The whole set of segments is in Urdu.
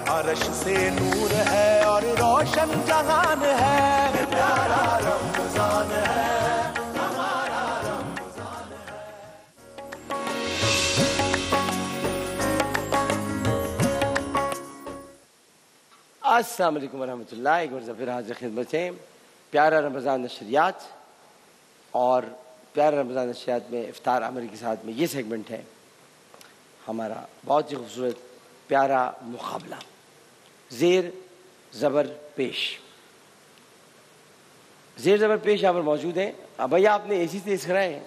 عرش سے نور ہے اور روشن جہان ہے، پیارا رمضان ہے ہمارا رمضان ہے۔ السلام علیکم ورحمۃ اللہ، ایک مرتبہ پھر حاضر خدمت ہے پیارا رمضان نشریات، اور پیارا رمضان نشریات میں افطار عمل کے ساتھ میں یہ سیگمنٹ ہے ہمارا بہت ہی خوبصورت پیارا مقابلہ زیر زبر پیش۔ زیر زبر پیش یہاں پر موجود ہیں۔ اب بھیا آپ نے اے سی تیز کرائے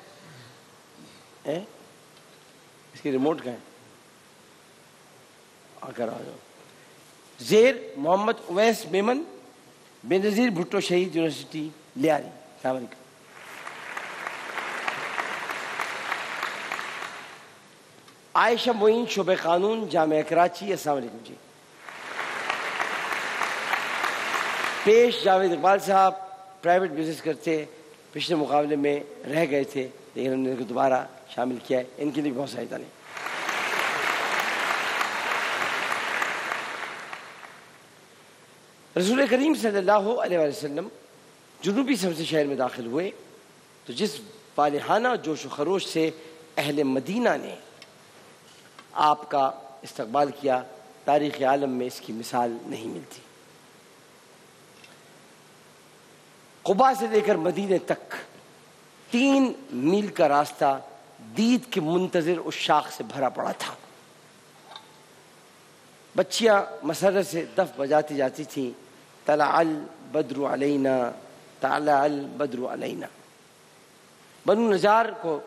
ہیں، اس کی ریموٹ کا ہے، کرا دو۔ زیر محمد اویس میمن، بے نظیر بھٹو شہید یونیورسٹی لیاری۔ السلام علیکم۔ عائشہ معین، شعبہ قانون، جامعہ کراچی۔ السلام علیکم جی۔ پیش جاوید اقبال صاحب، پرائیویٹ بزنس کرتے، پچھلے مقابلے میں رہ گئے تھے لیکن ہم نے ان کو دوبارہ شامل کیا ہے، ان کے لیے بہت ساری تعلیم۔ رسول کریم صلی اللہ علیہ وسلم جنوبی سمت شہر میں داخل ہوئے تو جس والہانہ جوش و خروش سے اہل مدینہ نے آپ کا استقبال کیا، تاریخ عالم میں اس کی مثال نہیں ملتی۔ قباء سے لے کر مدینے تک 3 میل کا راستہ دید کے منتظر عشاق سے بھرا پڑا تھا۔ بچیاں مسرت سے دف بجاتی جاتی تھیں، طلع البدر علینا، طلع البدر علینا۔ بنو نجار کو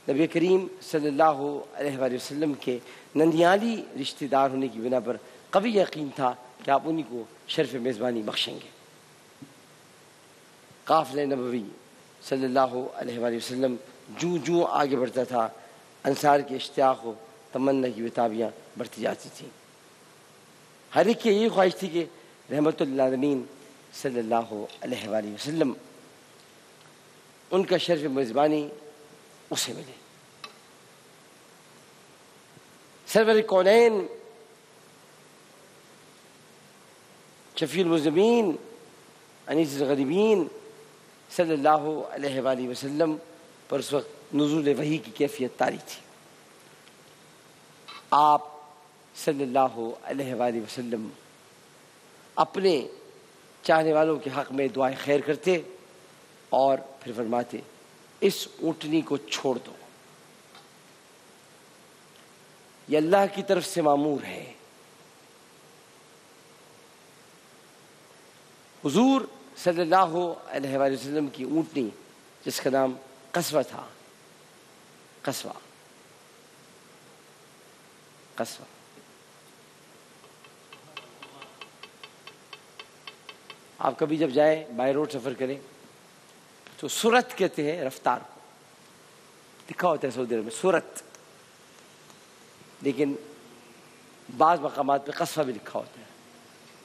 نبی کریم صلی اللہ علیہ وآلہ وسلم کے ننیالی رشتہ دار ہونے کی بنا پر قوی یقین تھا کہ آپ انہی کو شرف میزبانی بخشیں گے۔ قافلہ نبوی صلی اللہ علیہ وآلہ وسلم جو آگے بڑھتا تھا، انصار کے اشتیاق و تمنا کی بتابیاں بڑھتی جاتی تھیں۔ ہر ایک کی یہی خواہش تھی کہ رحمت للعالمین صلی اللہ علیہ وآلہ وسلم ان کا شرف میزبانی اسے ملے۔ سرور کونین، شفیع المذنبین، انیس الغریبین صلی اللہ علیہ وآلہ وسلم پر اس وقت نزول وحی کی کیفیت طاری تھی۔ آپ صلی اللہ علیہ وآلہ وسلم اپنے چاہنے والوں کے حق میں دعائیں خیر کرتے اور پھر فرماتے اس اونٹنی کو چھوڑ دو، یہ اللہ کی طرف سے مامور ہے۔ حضور صلی اللہ علیہ وآلہ وسلم کی اونٹنی جس کا نام قصوہ تھا، قصوہ آپ کبھی جب جائیں بائی روڈ سفر کریں تو سرت کہتے ہیں رفتار کو، لکھا ہوتا ہے سعودی عرب میں سرت، لیکن بعض مقامات پہ قصوہ بھی لکھا ہوتا ہے۔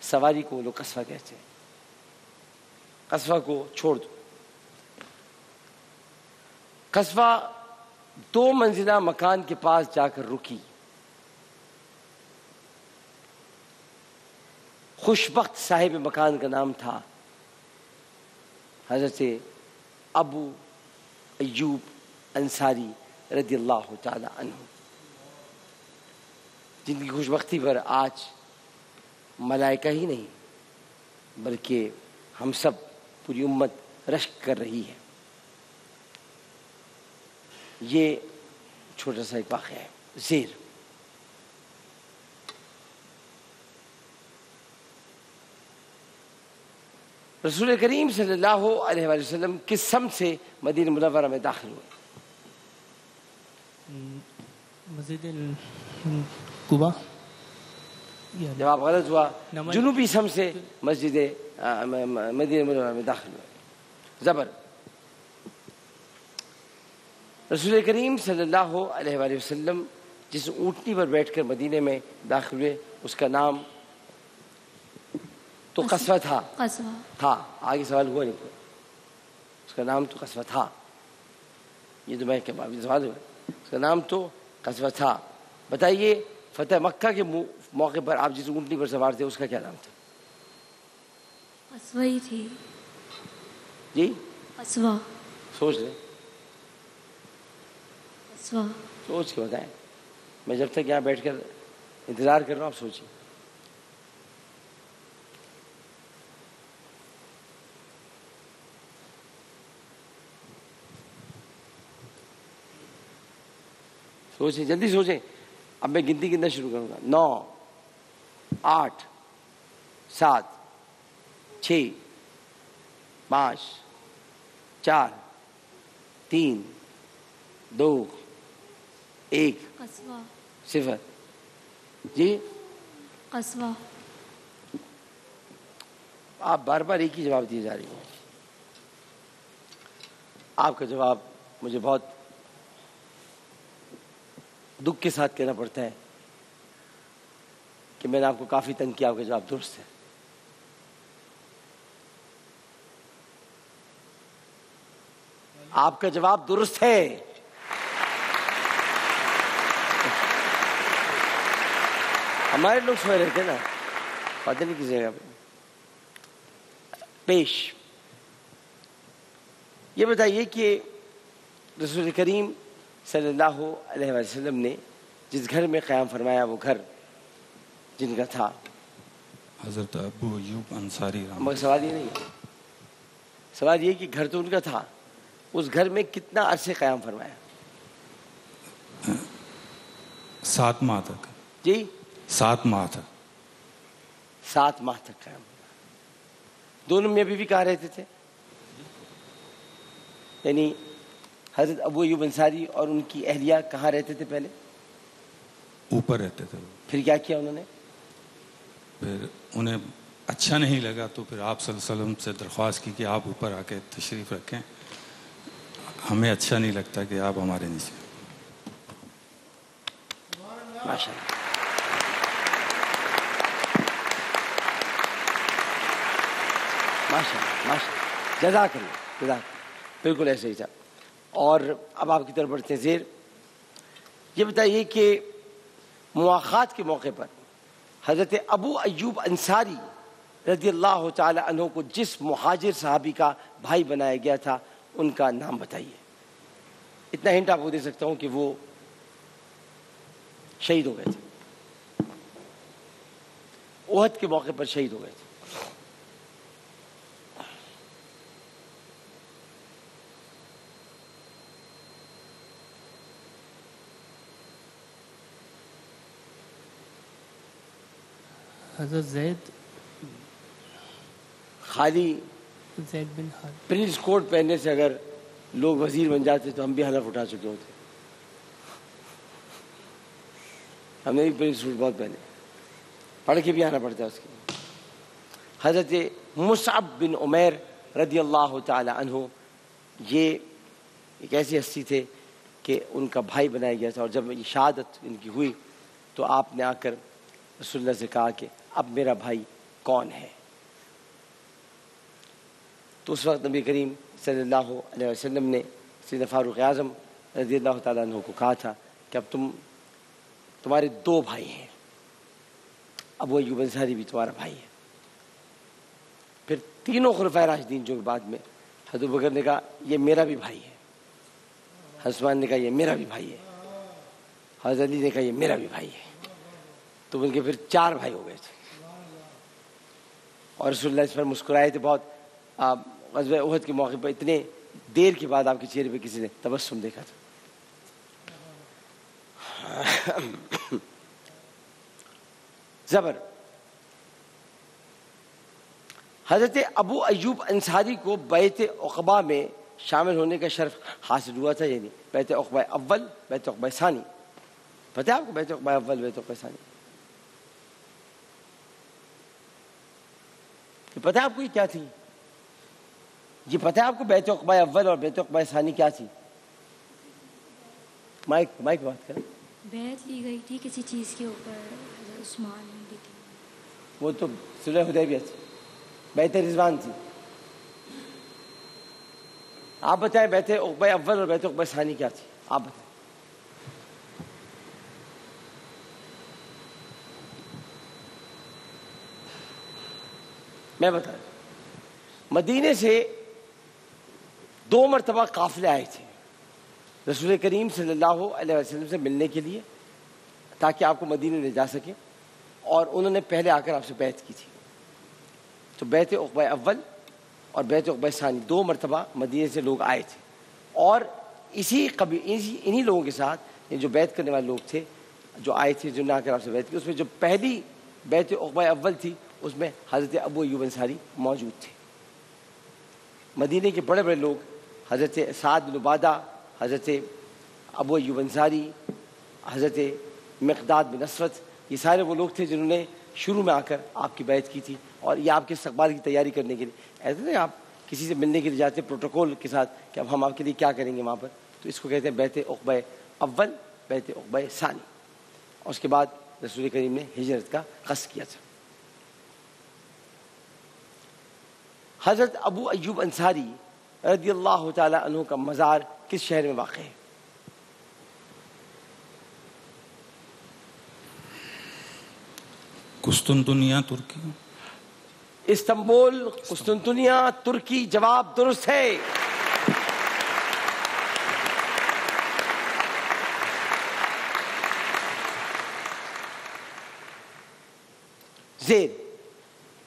سواری کو لوگ قصوہ کہتے ہیں، قصوہ کو چھوڑ دو۔ قصوہ 2 منزلہ مکان کے پاس جا کر رکی۔ خوشبخت صاحب مکان کا نام تھا حضرت ابو ایوب انصاری رضی اللہ تعالی عنہ، جن کی خوشبختی پر آج ملائکہ ہی نہیں بلکہ ہم سب پوری امت رشک کر رہی ہے۔ یہ چھوٹا سا ایک واقعہ ہے۔ زیر رسول کریم صلی اللہ علیہ وآلہ وسلم کس سمت سے مدینہ منورہ میں داخل ہوئے؟ مسجد قباء۔ جواب غلط ہوا، جنوبی سمت سے مسجد مدینہ منورہ میں داخل ہوئے۔ زبر رسول کریم صلی اللہ علیہ وآلہ وسلم جس اونٹنی پر بیٹھ کر مدینے میں داخل ہوئے اس کا نام تو قصوہ تھا۔ آگے سوال ہوا نہیں، اس کا نام تو قصوہ تھا۔ یہ تو میں سوال ہوا، اس کا نام تو قصوہ تھا۔ بتائیے فتح مکہ کے موقع پر آپ جس اونٹنی پر سوار تھے اس کا کیا نام تھا؟ اسوا ہی تھی. جی اسوا. سوچ لیں, اسوا. سوچ کے بتائیں. میں جب تک یہاں بیٹھ کر انتظار کر رہا ہوں آپ سوچیں. سوچیں, جلدی سوچیں. اب میں گنتی گننا شروع کروں گا. 9 8 7 6 5 4 3 2 1 اسوا. 0. جی اسوا. آپ بار بار ایک ہی جواب دیے جا رہی ہیں. آپ کا جواب مجھے بہت دکھ کے ساتھ کہنا پڑتا ہے کہ میں نے آپ کو کافی تنگ کیا. آپ کا جواب درست ہے. آپ کا جواب درست ہے. ہمارے لوگ سوئے رہتے نا, پتہ نہیں کس جگہ پہ. پیش یہ بتائیے کہ رسول کریم صلی اللہ علیہ وسلم نے جس گھر میں قیام فرمایا وہ گھر جن کا تھا حضرت ابو ایوب انصاری مگر سوال یہ نہیں ہے. سوال یہ کہ گھر تو ان کا تھا, اس گھر میں کتنا عرصے قیام فرمایا؟ 7 ماہ تک. جی 7 ماہ تک. 7 ماہ تک قیام. دونوں میاں بیوی کہاں رہتے تھے؟ یعنی حضرت ابو ایوب انصاری اور ان کی اہلیہ کہاں رہتے تھے پہلے؟ اوپر رہتے تھے. پھر کیا کیا انہوں نے؟ پھر انہیں اچھا نہیں لگا تو پھر آپ صلی اللہ علیہ وسلم سے درخواست کی کہ آپ اوپر آ کے تشریف رکھیں, ہمیں اچھا نہیں لگتا کہ آپ ہمارے نیچے. ماشاء اللہ ماشاء اللہ ماشاء اللہ, جزاک اللہ, جزاک. بالکل ایسے ہی تھا. اور اب آپ کی طرف بڑھتے ہیں. زیر یہ بتائیے کہ مواخات کے موقع پر حضرت ابو ایوب انصاری رضی اللہ تعالی عنہ کو جس مہاجر صحابی کا بھائی بنایا گیا تھا ان کا نام بتائیے. اتنا ہنٹ آپ کو دے سکتا ہوں کہ وہ شہید ہو گئے تھے, احد کے موقع پر شہید ہو گئے تھے. حضرت زید خالی زید بن خالد. پرنس کوٹ پہننے سے اگر لوگ وزیر بن جاتے تو ہم بھی حلف اٹھا چکے ہوتے. ہم نے بھی پرنس سوٹ بہت پہنے, پڑھ کے بھی آنا پڑتا ہے اس کے. حضرت مصعب بن عمیر رضی اللہ تعالی عنہ یہ ایک ایسی ہستی تھے کہ ان کا بھائی بنایا گیا تھا, اور جب یہ شہادت ان کی ہوئی تو آپ نے آ کر رسول اللہ سے کہا کہ اب میرا بھائی کون ہے؟ تو اس وقت نبی کریم صلی اللہ علیہ وسلم نے سیدنا فاروق اعظم رضی اللہ تعالیٰ عنہ کو کہا تھا کہ اب تمہارے 2 بھائی ہیں, ابو ایوب انصاری بھی تمہارا بھائی ہے. پھر تینوں خلفائے راشدین جو بعد میں, حضرت ابوبکر نے کہا یہ میرا بھی بھائی ہے, حضرت عثمان نے کہا یہ میرا بھی بھائی ہے, حضرت علی نے کہا یہ میرا بھی بھائی ہے. تو ان کے پھر 4 بھائی ہو گئے تھے. اور رسول اللہ اس پر مسکرائے تھے بہت. غزوہ احد کے موقع پر اتنے دیر کے بعد آپ کے چہرے پہ کسی نے تبسم دیکھا تھا. زبر. حضرت ابو ایوب انصاری کو بیعت عقبہ میں شامل ہونے کا شرف حاصل ہوا تھا, یعنی بیعت عقبہ اول, بیعت عقبہ ثانی. پتہ ہے آپ کو بیعت عقبہ اول, بیعت عقبہ ثانی؟ پتہ ہے آپ کو یہ کیا تھی؟ یہ پتہ ہے آپ کو بیعت عقبہ اول اور بیعت عقبہ ثانی کیا تھی؟ مائک بات کریں. بیعت لی گئی تھی کسی چیز کے اوپر, حضرت عثمان بھی تھے. وہ تو صلح حدیبیہ تھی, بیعت رضوان تھی. آپ بتائیں بیعت عقبہ اول اور بیعت عقبہ ثانی کیا تھی؟ آپ بتائیں. میں بتا دوں، مدینے سے 2 مرتبہ قافلے آئے تھے رسول کریم صلی اللہ علیہ وسلم سے ملنے کے لیے تاکہ آپ کو مدینے لے جا سکیں، اور انہوں نے پہلے آ کر آپ سے بیعت کی تھی. تو بیعت عقبہ اول اور بیعت عقبہ ثانی 2 مرتبہ مدینے سے لوگ آئے تھے، اور انہی لوگوں کے ساتھ جو بیعت کرنے والے لوگ تھے جو آئے تھے، جنہوں نے آ کر آپ سے بیعت کی، اس میں جو پہلی بیعت عقبہ اول تھی اس میں حضرت ابو ایوب انصاری موجود تھے. مدینے کے بڑے بڑے لوگ حضرت سعد بن عبادہ، حضرت ابو ایوب انصاری، حضرت مقداد بن اسود، یہ سارے وہ لوگ تھے جنہوں نے شروع میں آ کر آپ کی بیعت کی تھی. اور یہ آپ کے استقبال کی تیاری کرنے کے لیے، ایسے نہیں آپ کسی سے ملنے کے لیے جاتے پروٹوکول کے ساتھ کہ اب ہم آپ کے لیے کیا کریں گے وہاں پر، تو اس کو کہتے ہیں بیعت عقبہ اول، بیعت عقبہ ثانی. اور اس کے بعد رسول کریم نے ہجرت کا قصد کیا تھا. حضرت ابو ایوب انصاری رضی اللہ تعالی عنہ کا مزار کس شہر میں واقع ہے؟ قسطنطنیہ ترکی. استنبول، قسطنطنیہ، ترکی. جواب درست ہے. زید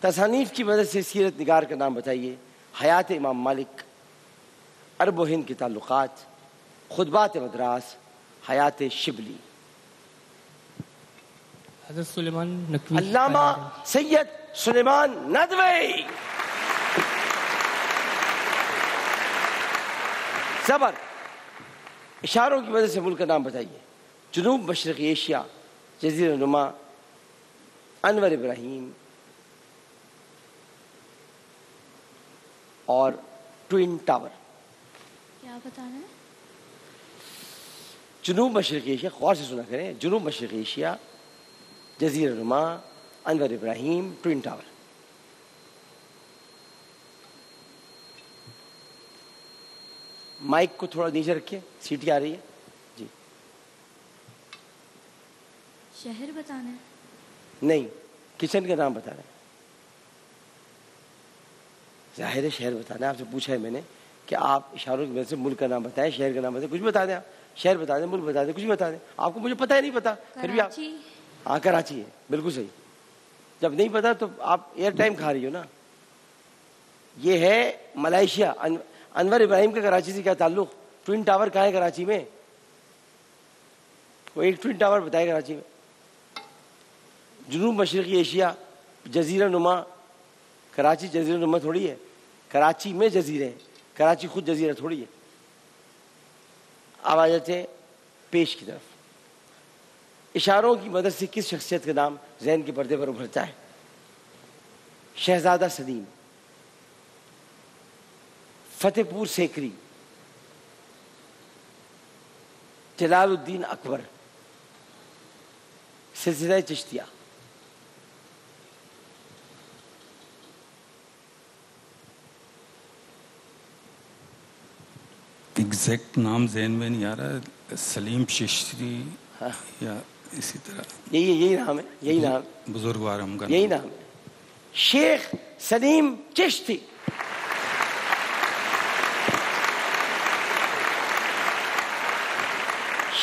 تصانیف کی مدد سے سیرت نگار کا نام بتائیے. حیات امام مالک، عرب و ہند کے تعلقات، خطبات مدراس، حیات شبلی. حضرت سلیمان نقوی. علامہ سید سلیمان ندوی. زبر اشاروں کی مدد سے ملک کا نام بتائیے. جنوب مشرقی ایشیا، جزیرہ نما، انور ابراہیم اور ٹوئن ٹاور. کیا بتانا ہے؟ جنوب مشرقی ایشیا، غور سے سنا کریں، جنوب مشرقی ایشیا، جزیرہ نما، انور ابراہیم، ٹوئن ٹاور. مائک کو تھوڑا نیچے رکھیے، سیٹی آ رہی ہے. جی شہر بتانا ہے؟ نہیں، کچن کا نام بتانا ہے. ظاہر ہے شہر بتانا ہے، آپ سے پوچھا ہے میں نے کہ آپ اشاروں کی وجہ سے ملک کا نام بتائیں، شہر کا نام بتائیں، کچھ بھی بتا دیں. آپ شہر بتا دیں، ملک بتا دیں، کچھ بھی بتا دیں. آپ کو مجھے پتہ ہے نہیں پتا، پھر بھی آپ. کراچی. ہاں کراچی ہے، بالکل صحیح. جب نہیں پتا تو آپ ایئر ٹائم کھا رہی ہو نا. یہ ہے ملائیشیا. انور ابراہیم کا کراچی سے کیا تعلق؟ ٹوئن ٹاور کہاں ہے کراچی میں؟ وہ ایک ٹوئن ٹاور بتائے کراچی میں. جنوب مشرقی ایشیا، جزیرہ نما. کراچی جزیرہ نما تھوڑی ہے، کراچی میں جزیرے ہیں، کراچی خود جزیرہ تھوڑی ہے. اب آ جاتے ہیں پیش کی طرف. اشاروں کی مدد سے کس شخصیت کا نام ذہن کے پردے پر ابھرتا ہے؟ شہزادہ سلیم، فتح پور سیکری، جلال الدین اکبر، سلسلہ چشتیہ. ایگزیکٹ نام ذہن میں نہیں آ رہا. سلیم چشتی یا اسی طرح یہی نام ہے، یہی نام، بزرگوارم کا یہی نام ہے، شیخ سلیم چشتی.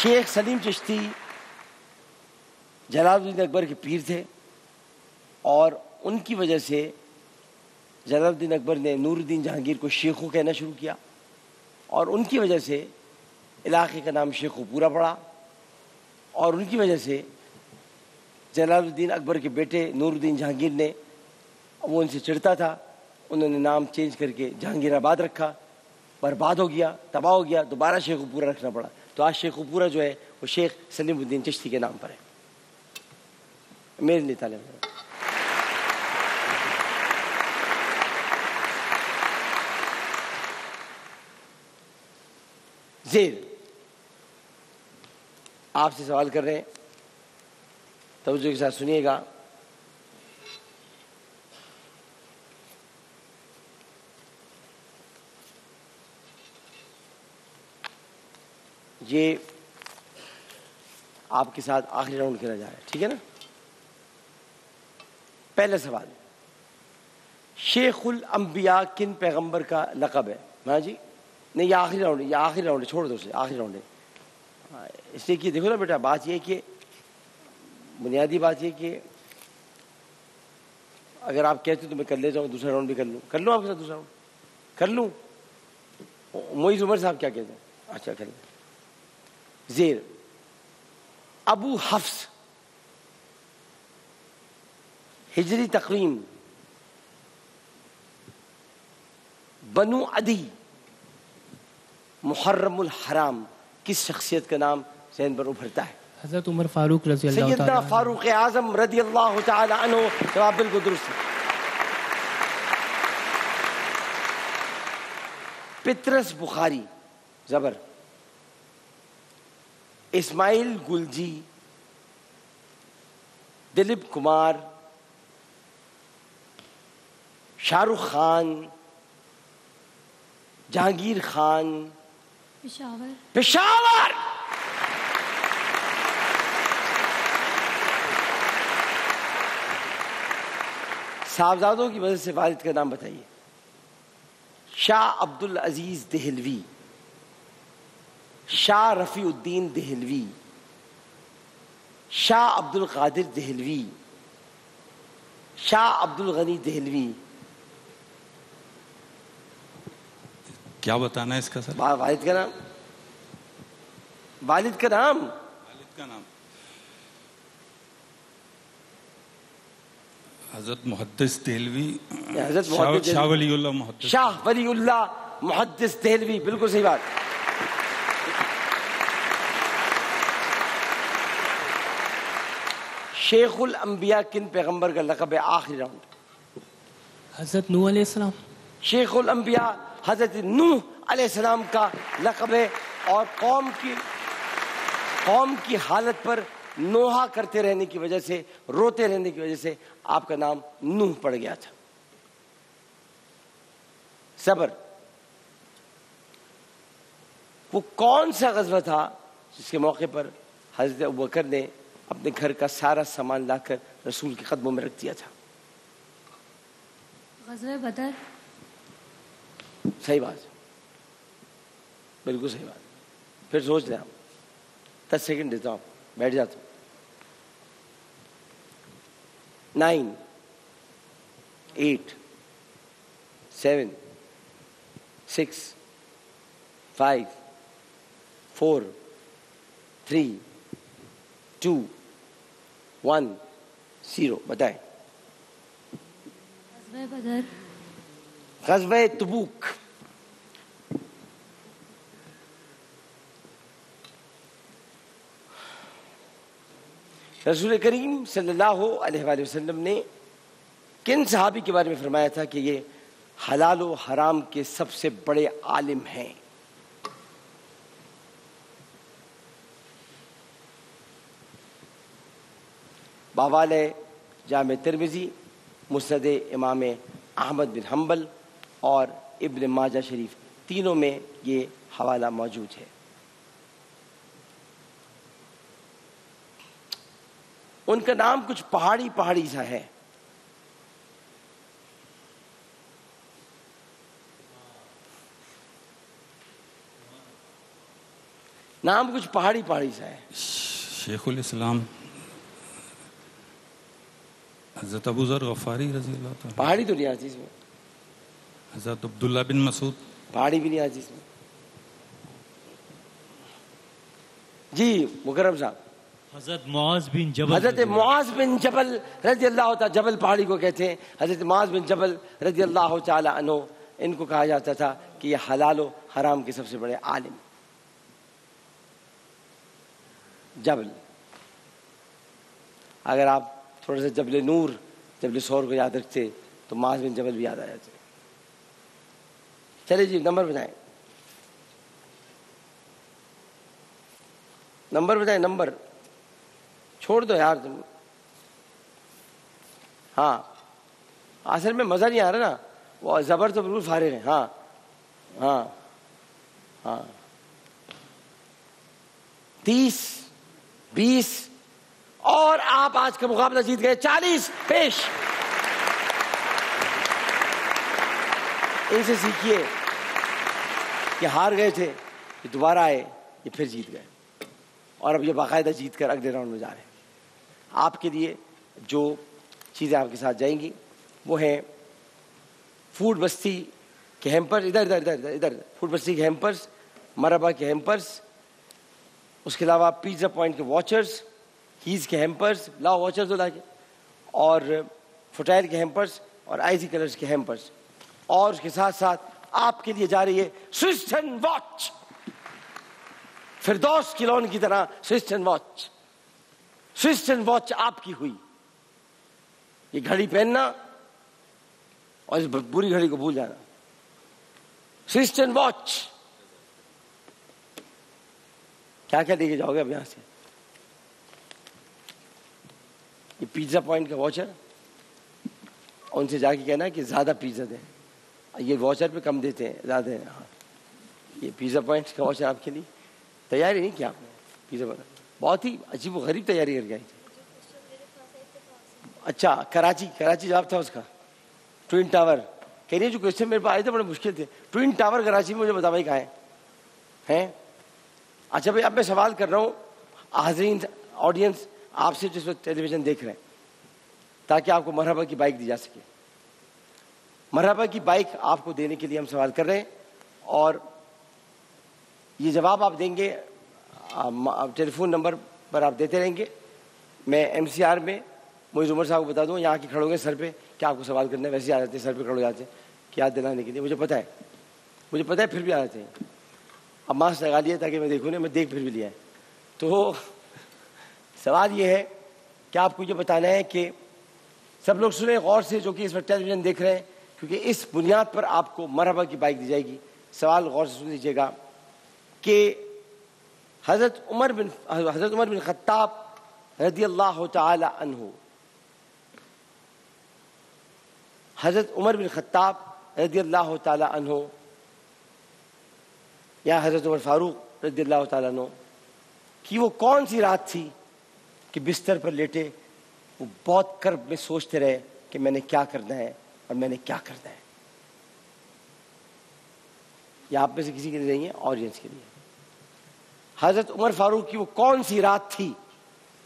شیخ سلیم چشتی جلال الدین اکبر کے پیر تھے، اور ان کی وجہ سے جلال الدین اکبر نے نور الدین جہانگیر کو شیخو کہنا شروع کیا، اور ان کی وجہ سے علاقے کا نام شیخو پورا پڑا. اور ان کی وجہ سے جلال الدین اکبر کے بیٹے نور الدین جہانگیر نے، وہ ان سے چڑھتا تھا، انہوں نے نام چینج کر کے جہانگیر آباد رکھا. برباد ہو گیا، تباہ ہو گیا، دوبارہ شیخو پورا رکھنا پڑا. تو آج شیخو پورا جو ہے وہ شیخ سلیم الدین چشتی کے نام پر ہے. میرے لیے تعلیم. زید آپ سے سوال کر رہے ہیں، توجہ کے ساتھ سنیے گا. یہ آپ کے ساتھ آخری راؤنڈ کھیلا جا رہا ہے، ٹھیک ہے نا؟ پہلا سوال، شیخ الانبیاء کن پیغمبر کا لقب ہے؟ ہاں جی نہیں، یہ آخری راؤنڈ ہے، یہ آخری راؤنڈ ہے، چھوڑ دو اسے، آخری راؤنڈ ہے. اس لیے کہ دیکھو نا بیٹا، بات یہ کہ بنیادی بات یہ کہ اگر آپ کہتے تو میں کر لیتا ہوں، دوسرا راؤنڈ بھی کر لوں آپ کے ساتھ، دوسرا راؤنڈ کر لوں. معیز عمر صاحب کیا کہتے ہیں؟ اچھا کر لیں. زیر ابو حفص ہجری تقویم بنو عدی محرم الحرام کس شخصیت کا نام ذہن پر ابھرتا ہے؟ حضرت عمر فاروق رضی اللہ سیدنا تعالیٰ عنہ. فاروق اعظم رضی اللہ تعالی عنہ. جواب بالکل درست ہے. پطرس بخاری زبر اسماعیل گلجی دلیپ کمار شاہ رخ خان جہانگیر خان پشاور. صاحبزادوں کی وجہ سے والد کا نام بتائیے. شاہ عبد العزیز دہلوی، شاہ رفیع الدین دہلوی، شاہ عبد القادر دہلوی، شاہ عبد الغنی دہلوی. کیا بتانا ہے اس کا سر؟ والد کا نام، والد کا نام، والد کا نام حضرت محدث دہلوی، حضرت محدث شاہ ولی اللہ محدث، شاہ ولی اللہ محدث دہلوی. بالکل صحیح بات. شیخ الانبیاء کن پیغمبر کا لقب ہے؟ آخری راؤنڈ. حضرت نوح علیہ السلام. شیخ الانبیاء حضرت نوح علیہ السلام کا لقب ہے، اور قوم کی حالت پر نوحہ کرتے رہنے کی وجہ سے، روتے رہنے کی وجہ سے آپ کا نام نوح پڑ گیا تھا. صبر وہ کون سا غزوہ تھا جس کے موقع پر حضرت ابوبکر نے اپنے گھر کا سارا سامان لا کر رسول کے قدموں میں رکھ دیا تھا؟ غزوہ بدر. صحیح بات، بالکل صحیح بات. پھر سوچ لیں آپ، 10 سیکنڈ دیتا ہوں، بیٹھ جاتا ہوں. 9 8 7 6 5 4 3 2 1 0. بتائیں. غزوہ بدر. غزوہ تبوک. رسول کریم صلی اللہ علیہ وآلہ وسلم نے کن صحابی کے بارے میں فرمایا تھا کہ یہ حلال و حرام کے سب سے بڑے عالم ہیں؟ بحوالہ جامع ترمذی، مسند امام احمد بن حنبل اور ابن ماجہ شریف، تینوں میں یہ حوالہ موجود ہے. ان کا نام کچھ پہاڑی سا ہے. نام کچھ پہاڑی سا ہے. شیخ الاسلام حضرت ابو ذر غفاری رضی اللہ تعالیٰ. پہاڑی تو نہیں آتی اس میں. حضرت عبداللہ بن مسعود. پہاڑی بھی نہیں آتی اس میں. جی مکرم صاحب. حضرت معاذ بن جبل. حضرت معاذ بن جبل رضی اللہ تعالیٰ، جبل پہاڑی کو کہتے ہیں. حضرت معاذ بن جبل رضی اللہ تعالی عنہ، ان کو کہا جاتا تھا کہ یہ حلال و حرام کے سب سے بڑے عالم. جبل، اگر آپ تھوڑا سا جبل نور، جبل سور کو یاد رکھتے تو معاذ بن جبل بھی یاد آ جاتے. چلے جی نمبر بتائیں، نمبر بتائیں. نمبر چھوڑ دو یار تم. ہاں اصل میں مزہ نہیں آ رہا نا، وہ زبر تو بالکل فارغ ہے. ہاں ہاں ہاں 30 20 اور آپ آج کا مقابلہ جیت گئے. 40 پیش. ان سے سیکھیے کہ ہار گئے تھے، یہ دوبارہ آئے، یہ پھر جیت گئے، اور اب یہ باقاعدہ جیت کر اگلے راؤنڈ میں جا رہے ہیں۔ آپ کے لیے جو چیزیں آپ کے ساتھ جائیں گی وہ ہیں فوڈ بستی کے ہیمپر، ادھر فوڈ بستی کے ہیمپرز، مرحبا کے ہیمپرز، اس کے علاوہ پیزا پوائنٹ کے واچرز، ہیز کے ہیمپرز، لاؤ واچرز ہو کے، اور فوٹائل کے ہیمپرز اور آئزی کلرز کے ہیمپرز، اور اس کے ساتھ ساتھ آپ کے لیے جا رہی ہے سوئسٹن واچ، فردوس کی لون کی طرح سوئسٹن واچ۔ سوئسٹن واچ آپ کی ہوئی، یہ گھڑی پہننا اور اس بری گھڑی کو بھول جانا۔ سوئسٹن واچ کیا کیا لے کے جاؤ گے اب یہاں سے؟ یہ پیزا پوائنٹ کا واچر، ان سے جا کے کہنا کہ زیادہ پیزا دیں، یہ واچر پہ کم دیتے ہیں، زیادہ ہیں۔ ہاں یہ پیزا پوائنٹ کا واچر آپ کے لیے تیاری نہیں کیا آپ نے؟ پیزا پوائنٹ بہت ہی عجیب و غریب تیاری کر کے آئی تھی۔ اچھا کراچی جواب تھا اس کا، ٹوئن ٹاور کہہ رہی ہے، جو کوشچن میرے پاس آئے تھے بڑے مشکل تھے۔ ٹوئن ٹاور کراچی میں مجھے بتا بھائی کہاں ہیں؟ اچھا بھائی اب میں سوال کر رہا ہوں حاضرین آڈینس آپ سے جس وقت ٹیلی ویژن دیکھ رہے ہیں، تاکہ آپ کو مرحبا کی بائک دی جا سکے۔ مرحبا کی بائک آپ کو دینے کے لیے ہم سوال کر رہے ہیں، اور یہ جواب آپ دیں گے ٹیلی فون نمبر پر آپ دیتے رہیں گے۔ میں ایم سی آر میں معیز عمر صاحب کو بتا دوں، یہاں کے کھڑے ہوں گے سر پہ کیا آپ کو سوال کرنا ہے، ویسے ہی آ جاتے ہیں، سر پہ کھڑے ہو جاتے ہیں کہ یاد دلانے کے لیے، مجھے پتہ ہے پھر بھی آ جاتے ہیں۔ اب ماسک لگا لیا تاکہ میں دیکھوں نا، میں دیکھ پھر بھی لیا ہے۔ تو سوال یہ ہے کہ آپ کو یہ بتانا ہے کہ سب لوگ سنیں غور سے جو کہ اس وقت ٹیلی ویژن دیکھ رہے ہیں، کیونکہ اس بنیاد پر آپ کو مرحبا کی بائک دی جائے گی۔ سوال غور سے سن لیجیے گا کہ حضرت عمر بن خطاب رضی اللہ تعالی عنہ، حضرت عمر بن خطاب رضی اللہ تعالی عنہ یا حضرت عمر فاروق رضی اللہ تعالیٰ عنہ کی وہ کون سی رات تھی کہ بستر پر لیٹے وہ بہت کرب میں سوچتے رہے کہ میں نے کیا کرنا ہے اور میں نے کیا کرنا ہے؟ یہ آپ میں سے کسی کے لیے نہیں ہے، آڈینس کے لیے۔ حضرت عمر فاروق کی وہ کون سی رات تھی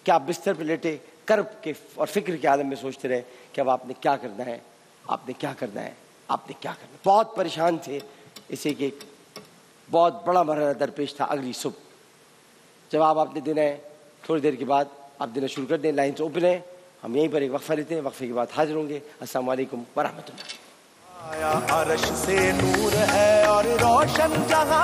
کہ آپ بستر پر لیٹے کرب کے اور فکر کے عالم میں سوچتے رہے کہ اب آپ نے کیا کرنا ہے، آپ نے کیا کرنا ہے، آپ نے کیا کرنا ہے؟ بہت پریشان تھے اسے کہ ایک بہت بڑا مرحلہ درپیش تھا اگلی صبح۔ جواب آپ نے دینا ہے، تھوڑی دیر کے بعد آپ دینا شروع کر دیں، لائنز اوپن ہیں، ہم یہیں پر ایک وقفہ لیتے ہیں، وقفے کے بعد حاضر ہوں گے۔ السلام علیکم ورحمۃ اللہ۔ آیا عرش سے نور ہے اور روشن جہاں